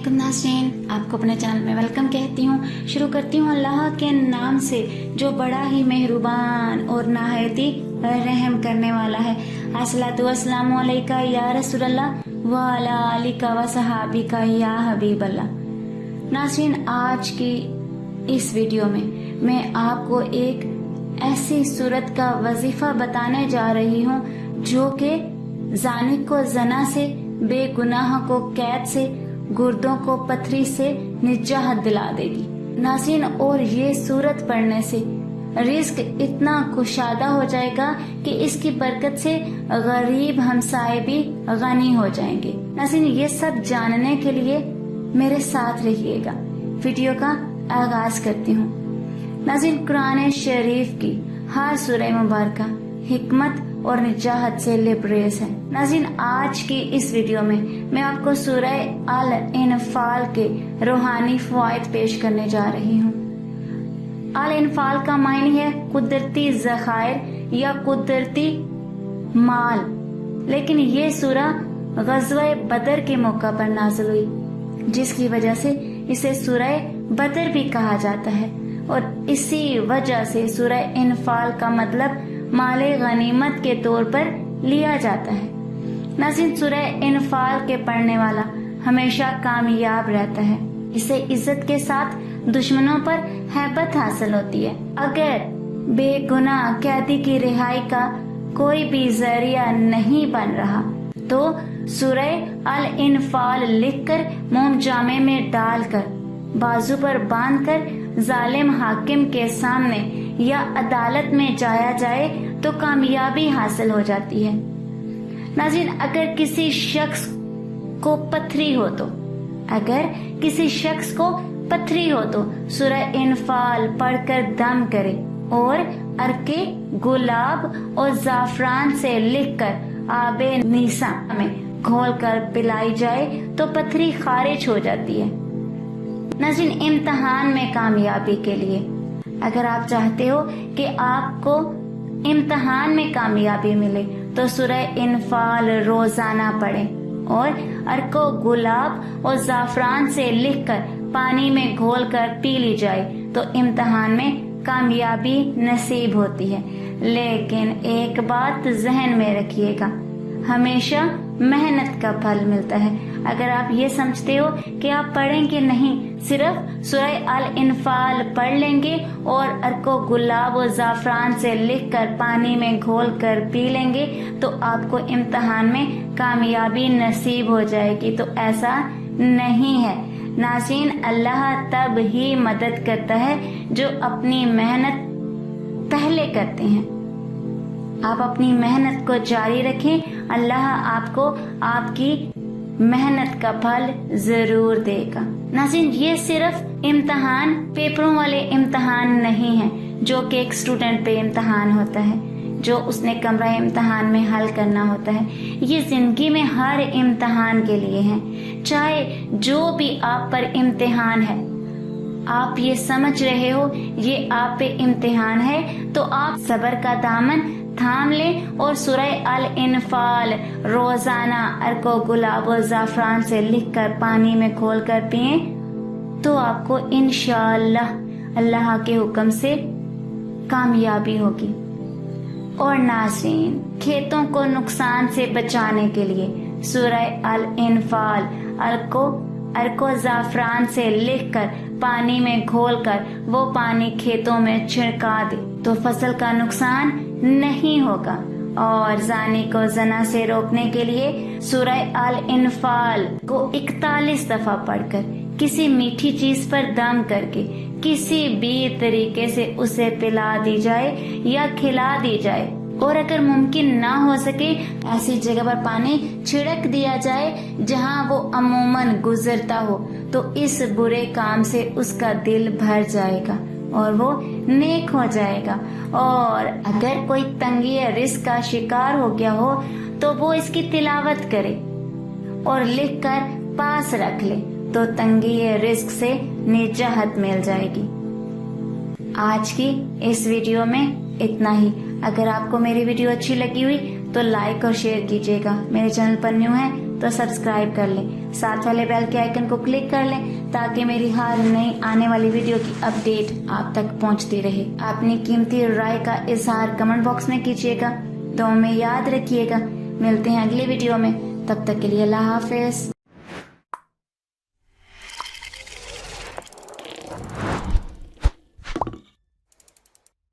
अस्सलामुअलैकुम नाज़रीन, आपको अपने चैनल में वेलकम कहती हूँ। शुरू करती हूँ अल्लाह के नाम से जो बड़ा ही मेहरबान और नहायती रहम करने वाला है। अस्सलातु वस्सलामु अलैका या रसूलल्लाह व अला आलिका व सहाबिका या हबीबल्लाह। नाज़रीन, आज की इस वीडियो में मैं आपको एक ऐसी सूरत का वजीफा बताने जा रही हूँ जो कि जानिक को जना से, बेगुनाह को कैद से, गुर्दों को पथरी से निजात दिला देगी नाज़रीन। और ये सूरत पढ़ने से रिस्क इतना कुशादा हो जाएगा कि इसकी बरकत से गरीब हमसाए भी गनी हो जाएंगे। नाज़रीन, ये सब जानने के लिए मेरे साथ रहिएगा। वीडियो का आगाज करती हूँ। नाज़रीन, कुरान शरीफ की हर सूरह मुबारका हिकमत और निजात से लिबरेज है। नाज़रीन, आज की इस वीडियो में मैं आपको सूरह अल इनफाल के रूहानी फवाइद पेश करने जा रही हूँ। अल इनफाल का मायने है कुदरती ज़खायर या कुदरती माल, लेकिन ये सूरा ग़ज़वा बदर के मौका पर नाज़िल हुई, जिसकी वजह से इसे सूरह बदर भी कहा जाता है। और इसी वजह से सूरह इनफाल का मतलब माले गनीमत के तौर पर लिया जाता है। नाज़रीन, सूरह इनफाल के पढ़ने वाला हमेशा कामयाब रहता है। इसे इज्जत के साथ दुश्मनों पर हैबत हासिल होती है। अगर बेगुनाह कैदी की रिहाई का कोई भी जरिया नहीं बन रहा तो सूरह अल इनफाल लिखकर मोम जामे में डालकर बाजू पर बांधकर जालिम हाकिम के सामने या अदालत में जाया जाए तो कामयाबी हासिल हो जाती है। नाज़रीन, अगर किसी शख्स को पथरी हो तो सूरह इनफाल पढ़कर दम करे और अर्के गुलाब और जाफरान से लिखकर आबे नीसा में घोलकर पिलाई जाए तो पथरी खारिज हो जाती है। नाज़रीन, इम्तिहान में कामयाबी के लिए अगर आप चाहते हो कि आपको इम्तिहान में कामयाबी मिले तो सूरह इनफाल रोजाना पढ़ें और अर्को गुलाब और जाफरान से लिखकर पानी में घोलकर पी ली जाए तो इम्तिहान में कामयाबी नसीब होती है। लेकिन एक बात जहन में रखिएगा, हमेशा मेहनत का फल मिलता है। अगर आप ये समझते हो कि आप पढ़ेंगे नहीं, सिर्फ सूरह अल इनफाल पढ़ लेंगे और अर्को गुलाब और जाफरान से लिखकर पानी में घोल कर पी लेंगे तो आपको इम्तिहान में कामयाबी नसीब हो जाएगी, तो ऐसा नहीं है। नाज़रीन, अल्लाह तब ही मदद करता है जो अपनी मेहनत पहले करते हैं। आप अपनी मेहनत को जारी रखें, अल्लाह आपको आपकी मेहनत का फल जरूर देगा। नाज़रीन, ये सिर्फ इम्तिहान, पेपरों वाले इम्तिहान नहीं है जो कि एक स्टूडेंट पे इम्तिहान होता है, जो उसने कमरा इम्तिहान में हल करना होता है। ये जिंदगी में हर इम्तिहान के लिए है। चाहे जो भी आप पर इम्तिहान है, आप ये समझ रहे हो ये आप पे इम्तिहान है, तो आप सब्र का दामन थाम लें और सूरह अल इनफाल रोजाना अर्को गुलाब और जाफरान से लिखकर पानी में घोलकर पिए तो आपको इंशाअल्लाह अल्लाह के हुक्म से कामयाबी होगी। और नाज़रीन, खेतों को नुकसान से बचाने के लिए सूरह अल इनफाल अर्को जाफरान से लिखकर पानी में घोलकर वो पानी खेतों में छिड़का दे तो फसल का नुकसान नहीं होगा। और जानी को जना से रोकने के लिए सूरह अल इनफाल को 41 दफा पढ़कर किसी मीठी चीज पर दम करके किसी भी तरीके से उसे पिला दी जाए या खिला दी जाए, और अगर मुमकिन ना हो सके ऐसी जगह पर पानी छिड़क दिया जाए जहां वो अमूमन गुजरता हो, तो इस बुरे काम से उसका दिल भर जाएगा और वो नेक हो जाएगा। और अगर कोई तंगी या रिस्क का शिकार हो गया हो तो वो इसकी तिलावत करे और लिखकर पास रख ले तो तंगी या रिस्क से निजात मिल जाएगी। आज की इस वीडियो में इतना ही। अगर आपको मेरी वीडियो अच्छी लगी हुई तो लाइक और शेयर कीजिएगा। मेरे चैनल पर न्यू है تو سبسکرائب کر لیں، ساتھ والے بیل کے آئیکن کو کلک کر لیں تاکہ میری ہر نئی آنے والی ویڈیو کی اپڈیٹ آپ تک پہنچتی رہے۔ اپنی قیمتی رائے کا اظہار کمنٹ باکس میں کیجیے گا، دعاؤں میں یاد رکھیے گا۔ ملتے ہیں اگلی ویڈیو میں، تب تک کے لیے اللہ حافظ۔